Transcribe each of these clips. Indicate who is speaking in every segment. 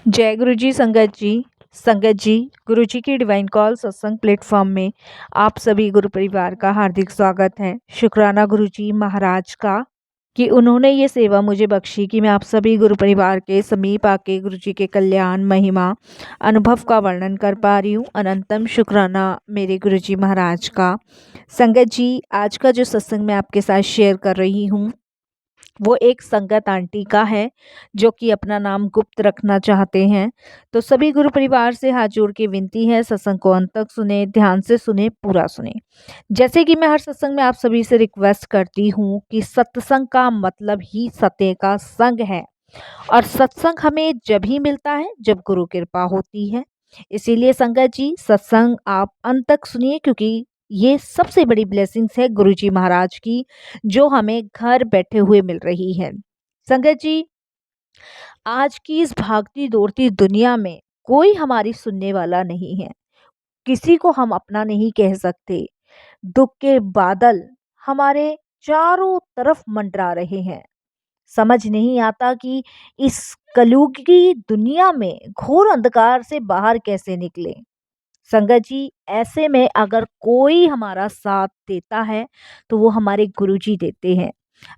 Speaker 1: जय गुरु जी संगत जी। संगत जी, गुरु जी की डिवाइन कॉल सत्संग प्लेटफॉर्म में आप सभी गुरु परिवार का हार्दिक स्वागत है। शुक्राना गुरु जी महाराज का कि उन्होंने ये सेवा मुझे बख्शी कि मैं आप सभी गुरु परिवार के समीप आके गुरु जी के कल्याण महिमा अनुभव का वर्णन कर पा रही हूँ। अनंतम शुक्राना मेरे गुरु जी महाराज का। संगत जी, आज का जो सत्संग मैं आपके साथ शेयर कर रही हूँ वो एक संगत आंटी का है जो कि अपना नाम गुप्त रखना चाहते हैं। तो सभी गुरु परिवार से हाथ जोड़ के विनती है, सत्संग को अंत तक सुने, ध्यान से सुने, पूरा सुने। जैसे कि मैं हर सत्संग में आप सभी से रिक्वेस्ट करती हूँ कि सत्संग का मतलब ही सत्य का संग है और सत्संग हमें जब ही मिलता है जब गुरु कृपा होती है। इसीलिए संगत जी, सत्संग आप अंत तक सुनिए क्योंकि ये सबसे बड़ी ब्लेसिंग्स है गुरु जी महाराज की जो हमें घर बैठे हुए मिल रही है। संगत जी, आज की इस भागती दौड़ती दुनिया में कोई हमारी सुनने वाला नहीं है। किसी को हम अपना नहीं कह सकते। दुख के बादल हमारे चारों तरफ मंडरा रहे हैं। समझ नहीं आता कि इस कलयुग की दुनिया में घोर अंधकार से बाहर कैसे निकले। संगत जी, ऐसे में अगर कोई हमारा साथ देता है तो वो हमारे गुरुजी देते हैं।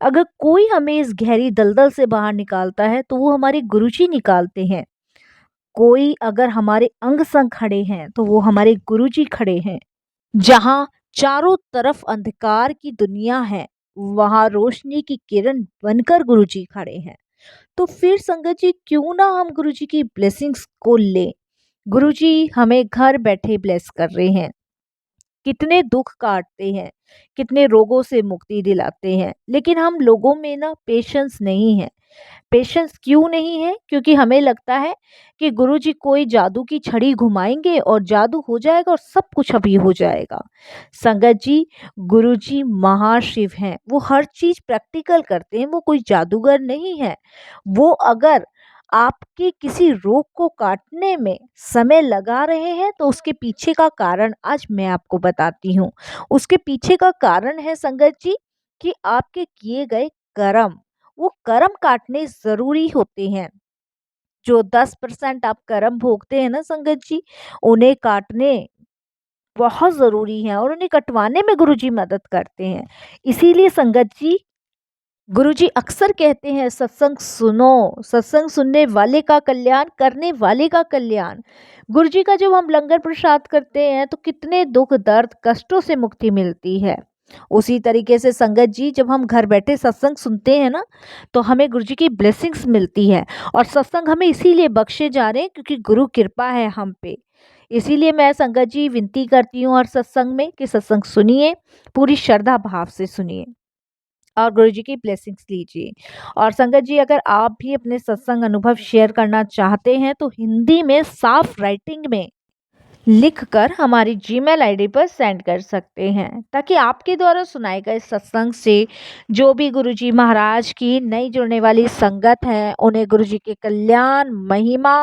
Speaker 1: अगर कोई हमें इस गहरी दलदल से बाहर निकालता है तो वो हमारे गुरुजी निकालते हैं। कोई अगर हमारे अंग संग खड़े हैं तो वो हमारे गुरुजी खड़े हैं। जहाँ चारों तरफ अंधकार की दुनिया है वहां रोशनी की किरण बनकर गुरुजी खड़े हैं। तो फिर संगत जी, क्यों ना हम गुरुजी की ब्लेसिंग्स को ले। गुरुजी हमें घर बैठे ब्लेस कर रहे हैं, कितने दुख काटते हैं, कितने रोगों से मुक्ति दिलाते हैं, लेकिन हम लोगों में ना पेशेंस नहीं है। पेशेंस क्यों नहीं है? क्योंकि हमें लगता है कि गुरुजी कोई जादू की छड़ी घुमाएंगे और जादू हो जाएगा और सब कुछ अभी हो जाएगा। संगत जी, गुरुजी महाशिव हैं, वो हर चीज प्रैक्टिकल करते हैं, वो कोई जादूगर नहीं है। वो अगर आपके किसी रोग को काटने में समय लगा रहे हैं तो उसके पीछे का कारण आज मैं आपको बताती हूँ। उसके पीछे का कारण है संगत जी कि आपके किए गए कर्म, वो कर्म काटने जरूरी होते हैं। जो 10% आप कर्म भोगते हैं ना संगत जी, उन्हें काटने बहुत जरूरी है और उन्हें कटवाने में गुरुजी मदद करते हैं। इसीलिए संगत जी, गुरुजी अक्सर कहते हैं सत्संग सुनो, सत्संग सुनने वाले का कल्याण करने वाले का कल्याण। गुरुजी का जब हम लंगर प्रसाद करते हैं तो कितने दुख दर्द कष्टों से मुक्ति मिलती है। उसी तरीके से संगत जी, जब हम घर बैठे सत्संग सुनते हैं ना तो हमें गुरुजी की ब्लेसिंग्स मिलती है और सत्संग हमें इसीलिए बख्शे जा रहे हैं क्योंकि गुरु कृपा है हम पे। इसीलिए मैं संगत जी विनती करती हूँ और सत्संग में कि सत्संग सुनिए, पूरी श्रद्धा भाव से सुनिए और गुरुजी की ब्लेसिंग्स लीजिए। और संगत जी, अगर आप भी अपने सत्संग अनुभव शेयर करना चाहते हैं तो हिंदी में साफ राइटिंग में लिखकर हमारी जीमेल आईडी पर सेंड कर सकते हैं ताकि आपके द्वारा सुनाए गए सत्संग से जो भी गुरुजी महाराज की नई जुड़ने वाली संगत है उन्हें गुरुजी के कल्याण महिमा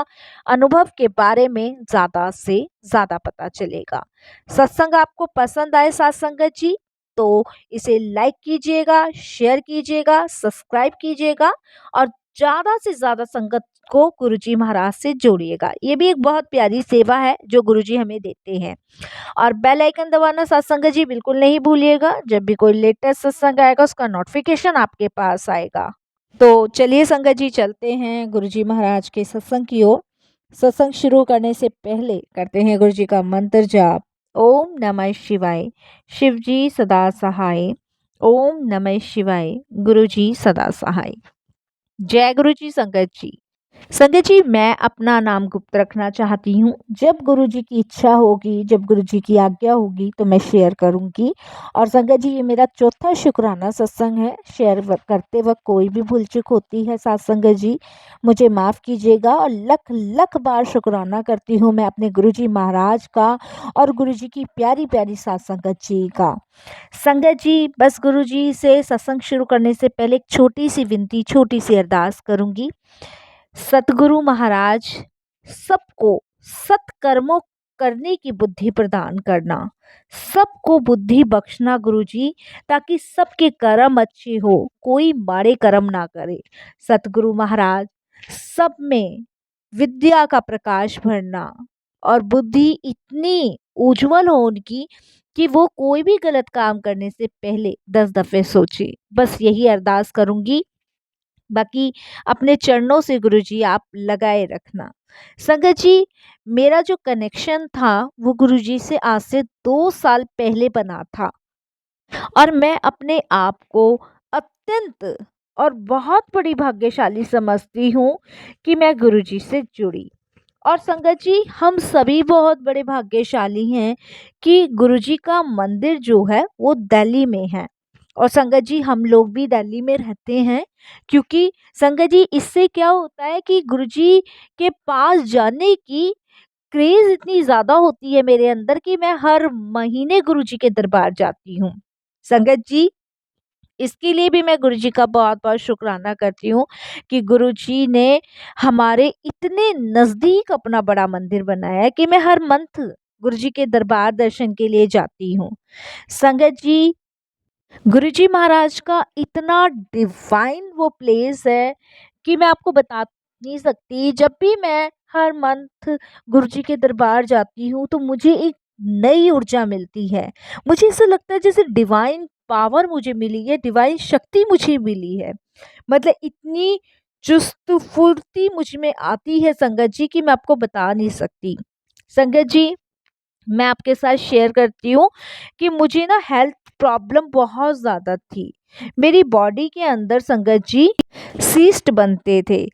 Speaker 1: अनुभव के बारे में ज़्यादा से ज़्यादा पता चलेगा। सत्संग आपको पसंद आए साथ संगत जी तो इसे लाइक कीजिएगा, शेयर कीजिएगा, सब्सक्राइब कीजिएगा और ज़्यादा से ज़्यादा संगत को गुरुजी महाराज से जोड़िएगा। ये भी एक बहुत प्यारी सेवा है जो गुरुजी हमें देते हैं। और बेल आइकन दबाना साथ संगत जी बिल्कुल नहीं भूलिएगा, जब भी कोई लेटेस्ट सत्संग आएगा उसका नोटिफिकेशन आपके पास आएगा। तो चलिए संगत जी, चलते हैं गुरुजी महाराज के सत्संग की ओर। सत्संग शुरू करने से पहले करते हैं गुरुजी का मंत्र जाप। ओम नमः शिवाय, शिव जी सदा सहाय। ओम नमः शिवाय, गुरुजी सदा सहाय। जय गुरु जी संगत जी। संगत जी, मैं अपना नाम गुप्त रखना चाहती हूँ। जब गुरु जी की इच्छा होगी, जब गुरु जी की आज्ञा होगी तो मैं शेयर करूँगी। और संगत जी, ये मेरा चौथा शुक्राना सत्संग है। शेयर करते वक्त कोई भी भूल चूक होती है साथ संगत जी मुझे माफ़ कीजिएगा और लख लख बार शुक्राना करती हूँ मैं अपने गुरु जी महाराज का और गुरु जी की प्यारी प्यारी साथ संगत जी का। संगत जी, बस गुरु जी से सत्संग शुरू करने से पहले एक छोटी सी विनती, छोटी सी अरदास करूँगी। सतगुरु महाराज सबको सत्कर्मों करने की बुद्धि प्रदान करना, सबको बुद्धि बख्शना गुरुजी, ताकि सबके कर्म अच्छे हो, कोई माड़े कर्म ना करे। सतगुरु महाराज सब में विद्या का प्रकाश भरना और बुद्धि इतनी उज्जवल हो उनकी कि वो कोई भी गलत काम करने से पहले 10 दफे सोचे। बस यही अरदास करूंगी। बाकी अपने चरणों से गुरुजी आप लगाए रखना। संगत जी, मेरा जो कनेक्शन था वो गुरुजी से आज से 2 साल पहले बना था और मैं अपने आप को अत्यंत और बहुत बड़ी भाग्यशाली समझती हूँ कि मैं गुरुजी से जुड़ी। और संगत जी, हम सभी बहुत बड़े भाग्यशाली हैं कि गुरुजी का मंदिर जो है वो दिल्ली में है। और संगत जी, हम लोग भी दिल्ली में रहते हैं, क्योंकि संगत जी इससे क्या होता है कि गुरुजी के पास जाने की क्रेज इतनी ज्यादा होती है मेरे अंदर कि मैं हर महीने गुरुजी के दरबार जाती हूँ। संगत जी, इसके लिए भी मैं गुरुजी का बहुत-बहुत शुक्राना करती हूँ कि गुरुजी ने हमारे इतने नज़दीक अपना बड़ा मंदिर बनाया है कि मैं हर मंथ गुरुजी के दरबार दर्शन के लिए जाती हूँ। संगत जी, गुरुजी महाराज का इतना डिवाइन वो प्लेस है कि मैं आपको बता नहीं सकती। जब भी मैं हर मंथ गुरुजी के दरबार जाती हूँ तो मुझे एक नई ऊर्जा मिलती है। मुझे ऐसा लगता है जैसे डिवाइन पावर मुझे मिली है, डिवाइन शक्ति मुझे मिली है। मतलब इतनी चुस्त फुर्ती मुझ में आती है संगत जी कि मैं आपको बता नहीं सकती। संगत जी, मैं आपके साथ शेयर करती हूँ कि मुझे ना हेल्थ प्रॉब्लम बहुत ज़्यादा थी। मेरी बॉडी के अंदर संगत जी सीस्ट बनते थे।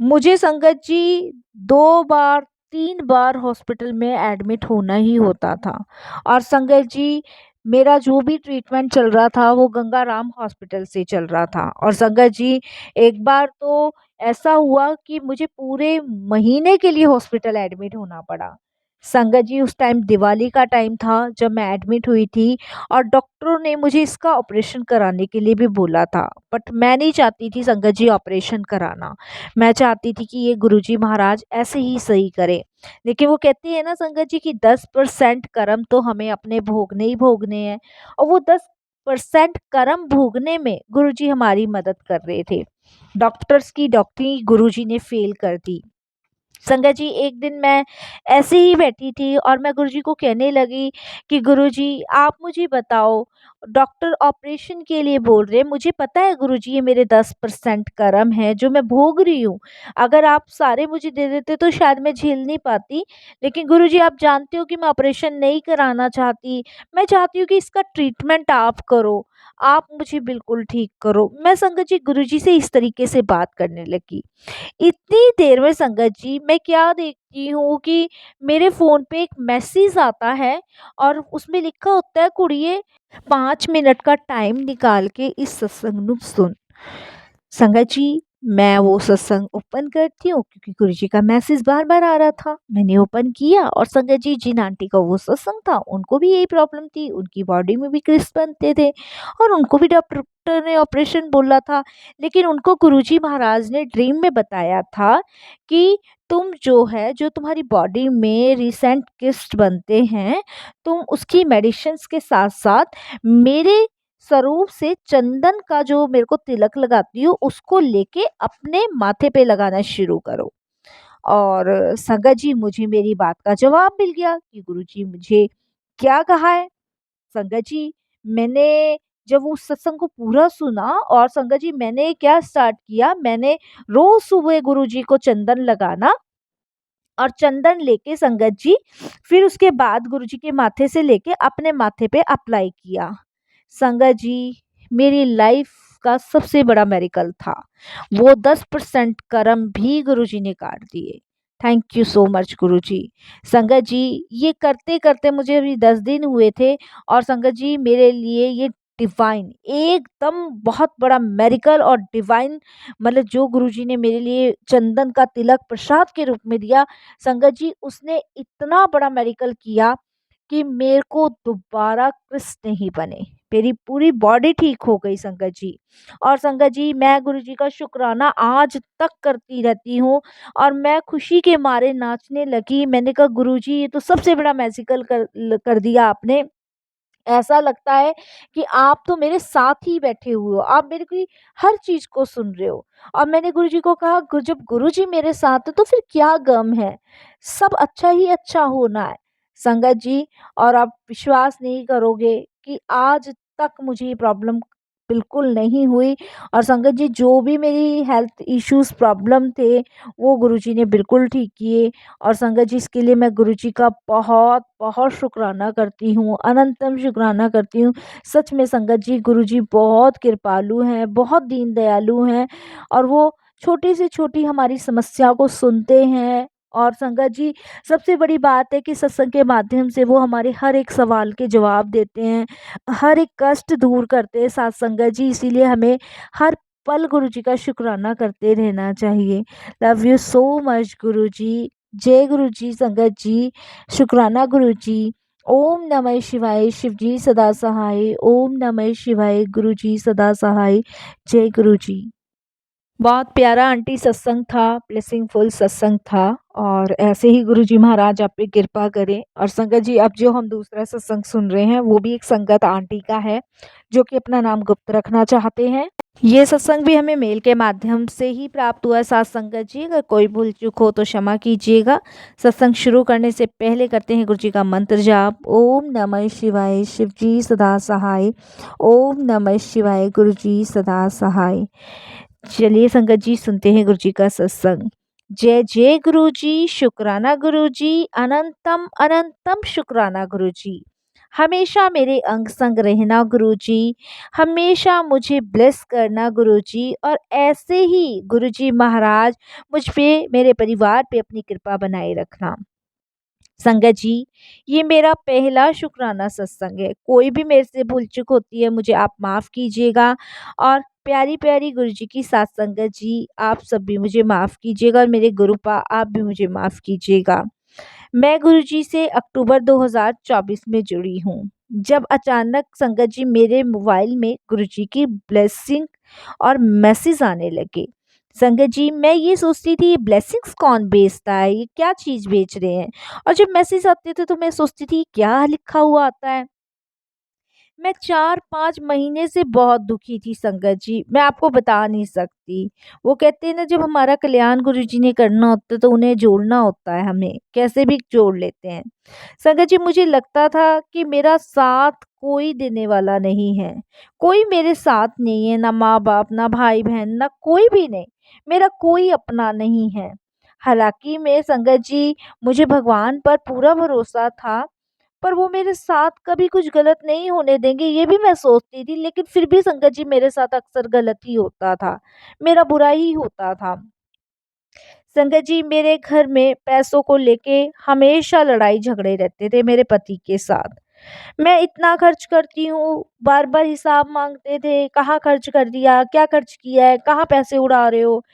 Speaker 1: मुझे संगत जी 2 बार 3 बार हॉस्पिटल में एडमिट होना ही होता था। और संगत जी, मेरा जो भी ट्रीटमेंट चल रहा था वो गंगाराम हॉस्पिटल से चल रहा था। और संगत जी, एक बार तो ऐसा हुआ कि मुझे पूरे महीने के लिए हॉस्पिटल एडमिट होना पड़ा। संगत जी, उस टाइम दिवाली का टाइम था जब मैं एडमिट हुई थी और डॉक्टरों ने मुझे इसका ऑपरेशन कराने के लिए भी बोला था। बट मैं नहीं चाहती थी संगत जी ऑपरेशन कराना। मैं चाहती थी कि ये गुरुजी महाराज ऐसे ही सही करें। लेकिन वो कहते हैं ना संगत जी कि 10% कर्म तो हमें अपने भोगने ही भोगने हैं। और वो 10% कर्म भोगने में गुरुजी हमारी मदद कर रहे थे। डॉक्टर्स की डॉक्टरी गुरुजी ने फेल कर दी। संगत जी, एक दिन मैं ऐसे ही बैठी थी और मैं गुरुजी को कहने लगी कि गुरुजी आप मुझे बताओ, डॉक्टर ऑपरेशन के लिए बोल रहे हैं, मुझे पता है गुरुजी ये मेरे 10% कर्म है जो मैं भोग रही हूँ। अगर आप सारे मुझे दे देते तो शायद मैं झेल नहीं पाती। लेकिन गुरुजी आप जानते हो कि मैं ऑपरेशन नहीं कराना चाहती। मैं चाहती हूँ कि इसका ट्रीटमेंट आप करो। आप मुझे बिल्कुल ठीक करो। मैं संगत जी गुरुजी से इस तरीके से बात करने लगी। इतनी देर में संगत जी मैं क्या देखती हूँ कि मेरे फ़ोन पे एक मैसेज आता है और उसमें लिखा होता है, कुड़िए 5 मिनट का टाइम निकाल के इस सत्संग नु सुन। संगत जी, मैं वो सत्संग ओपन करती हूँ क्योंकि गुरुजी का मैसेज बार-बार आ रहा था। मैंने ओपन किया और संगत जी, जिन आंटी का वो सत्संग था उनको भी यही प्रॉब्लम थी। उनकी बॉडी में भी क्रिस्प बनते थे और उनको भी डॉक्टर ने ऑपरेशन बोला था। लेकिन उनको गुरुजी महाराज ने ड्रीम में बताया था कि तुम जो है, जो तुम्हारी बॉडी में रिसेंट किस्ट बनते हैं, तुम उसकी मेडिसिन्स के साथ-साथ मेरे स्वरूप से चंदन का जो मेरे को तिलक लगाती हूँ उसको लेके अपने माथे पे लगाना शुरू करो। और संगत जी, मुझे मेरी बात का जवाब मिल गया कि गुरुजी मुझे क्या कहा है। संगत जी, मैंने जब उस सत्संग को पूरा सुना और संगत जी मैंने क्या स्टार्ट किया, मैंने रोज सुबह गुरुजी को चंदन लगाना और चंदन लेके संगत जी फिर उसके बाद गुरुजी के माथे से लेके अपने माथे पे अप्लाई किया। संगत जी, मेरी लाइफ का सबसे बड़ा मेरिकल था। वो 10% कर्म भी गुरुजी ने काट दिए। थैंक यू सो मच गुरुजी। संगत जी, ये करते-करते मुझे अभी 10 दिन हुए थे और संगत जी मेरे लिए ये डिवाइन एकदम बहुत बड़ा मेरिकल और डिवाइन, मतलब जो गुरुजी ने मेरे लिए चंदन का तिलक प्रसाद के रूप में दिया, संगत जी उसने इतना बड़ा मेरिकल किया कि मेरे को दोबारा क्रिस नहीं बने। मेरी पूरी बॉडी ठीक हो गई संगत जी। और संगत जी, मैं गुरुजी का शुक्राना आज तक करती रहती हूँ और मैं खुशी के मारे नाचने लगी। मैंने कहा गुरुजी ये तो सबसे बड़ा मैजिकल कर दिया आपने। ऐसा लगता है कि आप तो मेरे साथ ही बैठे हुए हो, आप मेरे की हर चीज़ को सुन रहे हो। और मैंने गुरुजी को कहा, जब गुरुजी मेरे साथ है तो फिर क्या गम है? सब अच्छा ही अच्छा होना है। संगत जी, और आप विश्वास नहीं करोगे कि आज तक मुझे ये प्रॉब्लम बिल्कुल नहीं हुई। और संगत जी, जो भी मेरी हेल्थ इश्यूज़ प्रॉब्लम थे, वो गुरुजी ने बिल्कुल ठीक किए। और संगत जी, इसके लिए मैं गुरुजी का बहुत-बहुत शुक्राना करती हूँ, अनंतम शुक्राना करती हूँ। सच में संगत जी, गुरुजी बहुत कृपालु हैं, बहुत दीन दयालु हैं, और वो छोटी से छोटी हमारी समस्या को सुनते हैं। और संगत जी, सबसे बड़ी बात है कि सत्संग के माध्यम से वो हमारे हर एक सवाल के जवाब देते हैं, हर एक कष्ट दूर करते हैं साथ संगत जी। इसीलिए हमें हर पल गुरुजी का शुक्राना करते रहना चाहिए। लव यू सो मच गुरुजी। जय गुरु जी संगत जी। शुक्राना गुरु जी। ओम नमः शिवाय। शिव जी सदा सहाय। ओम नमः शिवाय। गुरु जी सदा सहाय। जय गुरु जी। बहुत प्यारा आंटी सत्संग था, ब्लेसिंगफुल सत्संग था। और ऐसे ही गुरुजी महाराज आप पे कृपा करें। और संगत जी, अब जो हम दूसरा सत्संग सुन रहे हैं वो भी एक संगत आंटी का है, जो कि अपना नाम गुप्त रखना चाहते हैं। ये सत्संग भी हमें मेल के माध्यम से ही प्राप्त हुआ है साथ संगत जी। अगर कोई भूल चूक हो तो क्षमा कीजिएगा। सत्संग शुरू करने से पहले करते हैं गुरु जी का मंत्र जाप। ओम नमः शिवाय। शिव जी सदा सहाय। ओम नमः शिवाय। गुरु जी सदा सहाय। चलिए संगत जी, सुनते हैं गुरु जी का सत्संग। जय जय गुरु जी। शुक्राना गुरु जी। अनंतम अनंतम शुक्राना गुरु जी। हमेशा मेरे अंग संग रहना गुरु जी। हमेशा मुझे ब्लेस करना गुरु जी। और ऐसे ही गुरु जी महाराज, मुझ पे, मेरे परिवार पे अपनी कृपा बनाए रखना। संगत जी, ये मेरा पहला शुक्राना सत्संग है। कोई भी मेरे से भूल चूक होती है, मुझे आप माफ़ कीजिएगा। और प्यारी-प्यारी गुरुजी की साथ संगत जी, आप सब भी मुझे माफ़ कीजिएगा, और मेरे गुरुपा आप भी मुझे माफ़ कीजिएगा। मैं गुरुजी से अक्टूबर 2024 में जुड़ी हूँ। जब अचानक संगत जी मेरे मोबाइल में गुरुजी की ब्लेसिंग और मैसेज आने लगे। संगत जी, मैं ये सोचती थी ये ब्लेसिंग्स कौन भेजता है, ये क्या चीज़ भेज रहे हैं? और जब मैसेज आते थे तो मैं सोचती थी क्या लिखा हुआ आता है? मैं 4-5 महीने से बहुत दुखी थी संगत जी, मैं आपको बता नहीं सकती। वो कहते हैं ना, जब हमारा कल्याण गुरुजी ने करना होता है तो उन्हें जोड़ना होता है हमें, कैसे भी जोड़ लेते हैं। संगत जी, मुझे लगता था कि मेरा साथ कोई देने वाला नहीं है। कोई मेरे साथ नहीं है, ना माँ-बाप, ना भाई-बहन, ना कोई भी नहीं। मेरा कोई अपना नहीं है। हालाँकि मैं संगत जी, मुझे भगवान पर पूरा भरोसा था, पर वो मेरे साथ कभी कुछ गलत नहीं होने देंगे, ये भी मैं सोचती थी। लेकिन फिर भी संगत जी, मेरे साथ अक्सर गलत ही होता था, मेरा बुरा ही होता था। संगत जी, मेरे घर में पैसों को लेके हमेशा लड़ाई झगड़े रहते थे मेरे पति के साथ। मैं इतना खर्च करती हूँ, बार-बार हिसाब माँगते थे, कहाँ खर्च कर दिया, क्या खर्च किया है, कहाँ पैसे उड़ा रहे हो?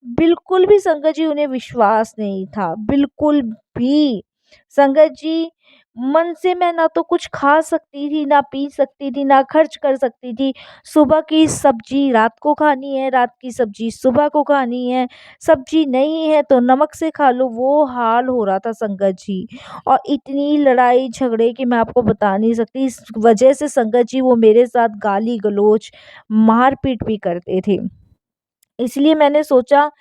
Speaker 1: बिल्कुल भी संगत जी उन्हें विश्वास नहीं था, बिल्कुल भी। संगत जी, मन से मैं ना तो कुछ खा सकती थी, ना पी सकती थी, ना खर्च कर सकती थी। सुबह की सब्ज़ी रात को खानी है, रात की सब्ज़ी सुबह को खानी है, सब्ज़ी नहीं है तो नमक से खा लो, वो हाल हो रहा था संगत जी। और इतनी लड़ाई झगड़े कि मैं आपको बता नहीं सकती। इस वजह से संगत जी वो मेरे साथ गाली-गलौच, मार-पीट भी करते थे। इसलिए मैंने सोचा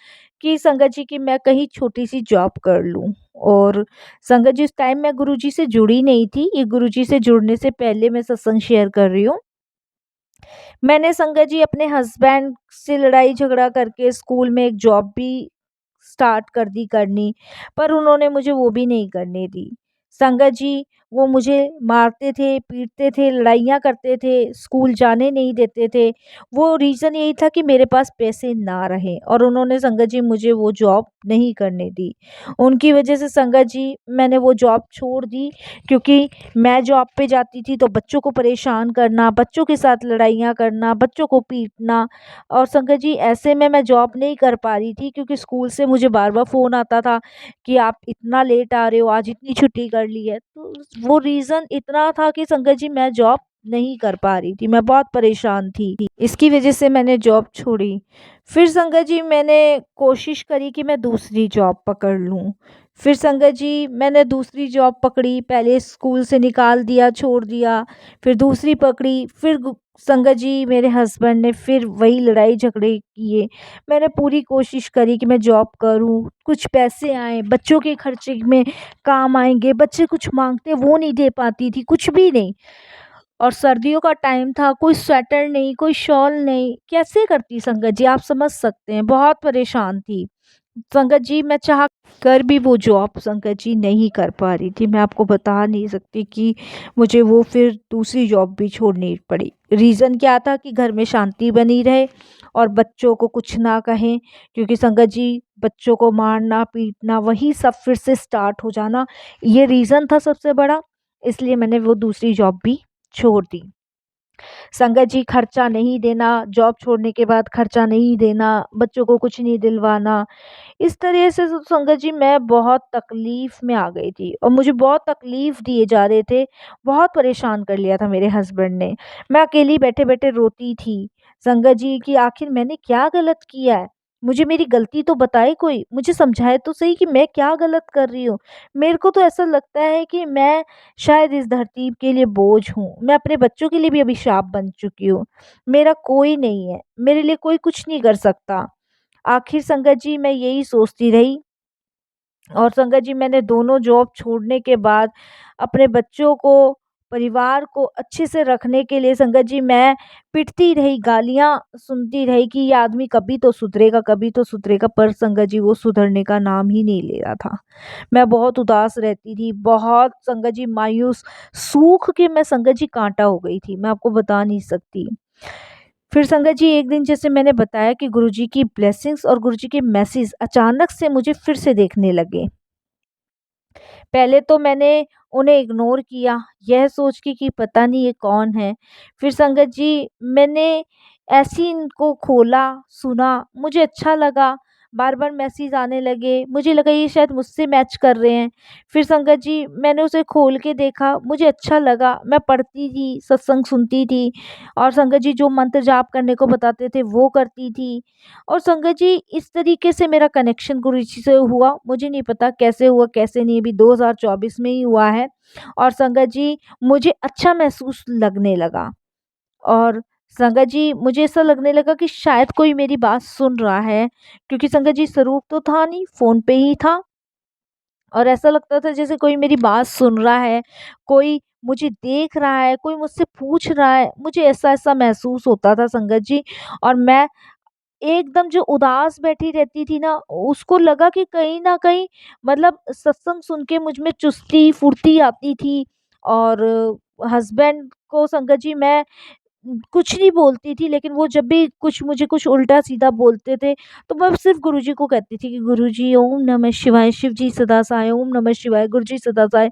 Speaker 1: कि संगत जी कि मैं कहीं छोटी-सी जॉब कर लूँ। और संगत जी, उस टाइम मैं गुरुजी से जुड़ी नहीं थी, ये गुरुजी से जुड़ने से पहले मैं सत्संग शेयर कर रही हूँ। मैंने संगत जी अपने हस्बैंड से लड़ाई झगड़ा करके स्कूल में एक जॉब भी स्टार्ट कर दी करनी, पर उन्होंने मुझे वो भी नहीं करने दी। संगत जी, वो मुझे मारते थे, पीटते थे, लड़ाइयाँ करते थे, स्कूल जाने नहीं देते थे। वो रीज़न यही था कि मेरे पास पैसे ना रहें, और उन्होंने संगत जी मुझे वो जॉब नहीं करने दी। उनकी वजह से संगत जी मैंने वो जॉब छोड़ दी, क्योंकि मैं जॉब पे जाती थी तो बच्चों को परेशान करना, बच्चों के साथ लड़ाइयाँ करना, बच्चों को पीटना। और संगत जी, ऐसे में मैं जॉब नहीं कर पा रही थी, क्योंकि स्कूल से मुझे बार-बार फ़ोन आता था कि आप इतना लेट आ रहे हो, आज इतनी छुट्टी कर ली है। तो वो रीज़न इतना था कि संगत जी मैं जॉब नहीं कर पा रही थी, मैं बहुत परेशान थी। इसकी वजह से मैंने जॉब छोड़ी। फिर संगत जी मैंने कोशिश करी कि मैं दूसरी जॉब पकड़ लूँ। फिर संगत जी मैंने दूसरी जॉब पकड़ी, पहले स्कूल से निकाल दिया, छोड़ दिया, फिर दूसरी पकड़ी, फिर संगत जी मेरे हस्बैंड ने फिर वही लड़ाई झगड़े किए। मैंने पूरी कोशिश करी कि मैं जॉब करूँ, कुछ पैसे आएँ, बच्चों के खर्चे में काम आएँगे, बच्चे कुछ माँगते वो नहीं दे पाती थी, कुछ भी नहीं। और सर्दियों का टाइम था, कोई स्वेटर नहीं, कोई शॉल नहीं, कैसे करती संगत जी, आप समझ सकते हैं, बहुत परेशान थी। संगत जी मैं चाह कर भी वो जॉब संगत जी नहीं कर पा रही थी। मैं आपको बता नहीं सकती कि मुझे वो फिर दूसरी जॉब भी छोड़नी पड़ी। रीज़न क्या था कि घर में शांति बनी रहे और बच्चों को कुछ ना कहें, क्योंकि संगत जी बच्चों को मारना, पीटना वही सब फिर से स्टार्ट हो जाना, ये रीज़न था सबसे बड़ा। इसलिए मैंने वो दूसरी जॉब भी छोड़ दी। संगत जी खर्चा नहीं देना, जॉब छोड़ने के बाद खर्चा नहीं देना, बच्चों को कुछ नहीं दिलवाना, इस तरह से संगत जी मैं बहुत तकलीफ़ में आ गई थी और मुझे बहुत तकलीफ़ दिए जा रहे थे, बहुत परेशान कर लिया था मेरे हस्बैंड ने। मैं अकेली बैठे-बैठे रोती थी, संगत जी कि आखिर मैंने क्या गलत किया है? मुझे मेरी गलती तो बताए कोई, मुझे समझाए तो सही कि मैं क्या गलत कर रही हूँ? मेरे को तो ऐसा लगता है कि मैं शायद इस धरती के लिए बोझ हूँ, मैं अपने बच्चों के लिए भी अभिशाप बन चुकी हूँ। मेरा कोई नहीं है, मेरे लिए कोई कुछ नहीं कर सकता। आखिर संगत जी मैं यही सोचती रही और संगत जी मैंने दोनों जॉब छोड़ने के बाद अपने बच्चों को, परिवार को अच्छे से रखने के लिए संगत जी मैं पिटती रही, गालियाँ सुनती रही कि ये आदमी कभी तो सुधरेगा, पर संगत जी वो सुधरने का नाम ही नहीं ले रहा था। मैं बहुत उदास रहती थी, बहुत संगत जी मायूस, सूख के मैं संगत जी काँटा हो गई थी, मैं आपको बता नहीं सकती। फिर संगत जी एक दिन जैसे मैंने बताया कि गुरुजी की ब्लेसिंग्स और गुरुजी के मैसेज अचानक से मुझे फिर से देखने लगे। पहले तो मैंने उन्हें इग्नोर किया, यह सोच के कि पता नहीं ये कौन है। फिर संगत जी मैंने ऐसे ही इनको खोला, सुना, मुझे अच्छा लगा, बार-बार मैसेज आने लगे, मुझे लगा ये शायद मुझसे मैच कर रहे हैं। फिर संगत जी मैंने उसे खोल के देखा, मुझे अच्छा लगा, मैं पढ़ती थी, सत्संग सुनती थी और संगत जी जो मंत्र जाप करने को बताते थे वो करती थी। और संगत जी इस तरीके से मेरा कनेक्शन गुरुजी से हुआ, मुझे नहीं पता कैसे हुआ कैसे नहीं, अभी 2024 में ही हुआ है। और संगत जी मुझे अच्छा महसूस लगने लगा और संगत जी मुझे ऐसा लगने लगा कि शायद कोई मेरी बात सुन रहा है, क्योंकि संगत जी स्वरूप तो था नहीं, फ़ोन पे ही था और ऐसा लगता था जैसे कोई मेरी बात सुन रहा है, कोई मुझे देख रहा है, कोई मुझसे पूछ रहा है, मुझे ऐसा-ऐसा महसूस होता था संगत जी। और मैं एकदम जो उदास बैठी रहती थी ना, उसको लगा कि कहीं न कहीं मतलब सत्संग सुन के मुझ में चुस्ती, फुर्ती आती थी। और हस्बैंड को संगत जी मैं कुछ नहीं बोलती थी, लेकिन वो जब भी कुछ मुझे कुछ उल्टा-सीधा बोलते थे, तो मैं सिर्फ़ गुरुजी को कहती थी कि गुरुजी ओम नमः शिवाय, शिव जी सदा सहाय, ओम नमः शिवाय, गुरुजी सदा सहाय।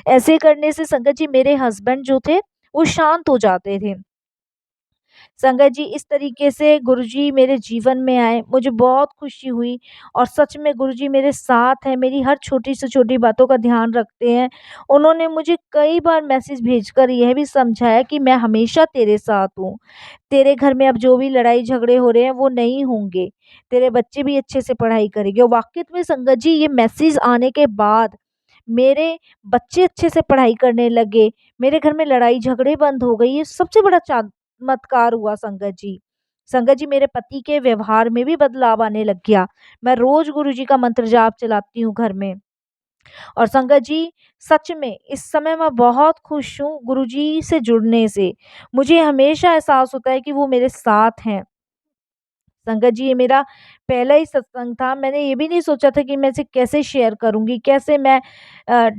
Speaker 1: ऐसे करने से संगत जी मेरे हस्बैंड जो थे, वो शांत हो जाते थे। संगत जी इस तरीके से गुरुजी मेरे जीवन में आए, मुझे बहुत खुशी हुई और सच में गुरुजी मेरे साथ हैं, मेरी हर छोटी से छोटी बातों का ध्यान रखते हैं। उन्होंने मुझे कई बार मैसेज भेजकर यह भी समझाया कि मैं हमेशा तेरे साथ हूँ। तेरे घर में अब जो भी लड़ाई झगड़े हो रहे हैं वो नहीं होंगे। तेरे बच्चे भी अच्छे से पढ़ाई करेंगे और वाक़ई में संगत जी ये मैसेज आने के बाद मेरे बच्चे अच्छे से पढ़ाई करने लगे, मेरे घर में लड़ाई झगड़े बंद हो गई, ये सबसे बड़ा चमत्कार हुआ संगत जी। संगत जी मेरे पति के व्यवहार में भी बदलाव आने लग गया। मैं रोज़ गुरुजी का मंत्र जाप चलाती हूँ घर में। और संगत जी सच में इस समय मैं बहुत खुश हूँ गुरुजी से जुड़ने से। मुझे हमेशा एहसास होता है कि वो मेरे साथ हैं। संगत जी ये मेरा पहला ही सत्संग था। मैंने ये भी नहीं सोचा था कि मैं इसे कैसे शेयर करूँगी, कैसे मैं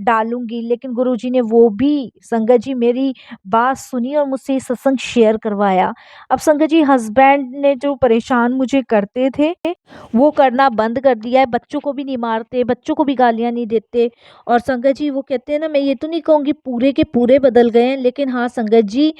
Speaker 1: डालूँगी, लेकिन गुरुजी ने वो भी संगत जी मेरी बात सुनी और मुझसे ये सत्संग शेयर करवाया। अब संगत जी हस्बैंड ने जो परेशान मुझे करते थे, वो करना बंद कर दिया है। बच्चों को भी नहीं मारते, बच्चों को भी गालियाँ नहीं देते और संगत जी वो कहते हैं ना, मैं ये तो नहीं कहूँगी पूरे के पूरे बदल गए हैं, लेकिन हाँ संगत जी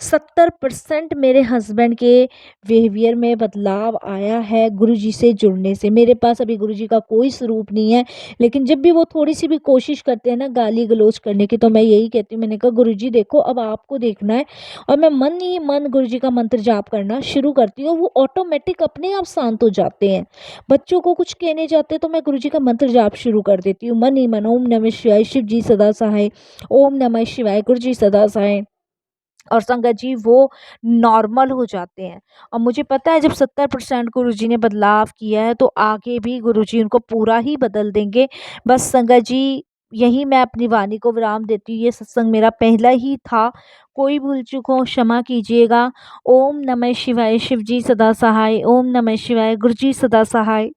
Speaker 1: 70% मेरे हस्बैंड के बिहेवियर में बदलाव आया है गुरुजी से जुड़ने से। मेरे पास अभी गुरुजी का कोई स्वरूप नहीं है, लेकिन जब भी वो थोड़ी-सी भी कोशिश कोशिश करते हैं ना गाली गलौज करने की, तो मैं यही कहती हूँ, मैंने कहा गुरुजी देखो अब आपको देखना है, और मैं मन ही मन गुरुजी का मंत्र जाप करना शुरू करती हूँ, वो ऑटोमेटिक अपने आप शांत हो जाते हैं। बच्चों को कुछ कहने जाते हैं तो मैं गुरुजी का मंत्र जाप शुरू कर देती हूँ, मन ही मन ओम नमः शिवाय शिव जी सदा सहाय, ओम नमः शिवाय गुरुजी सदा सहाय, और संगत जी वो नॉर्मल हो जाते हैं। और मुझे पता है जब 70% गुरुजी ने बदलाव किया है तो आगे भी गुरुजी उनको पूरा ही बदल देंगे। बस संगत जी यही मैं अपनी वाणी को विराम देती हूँ। ये सत्संग मेरा पहला ही था, कोई भूल चूक हो क्षमा कीजिएगा। ओम नमः शिवाय शिव जी सदा सहाय, ओम नमः शिवाय गुरुजी सदा सहाय।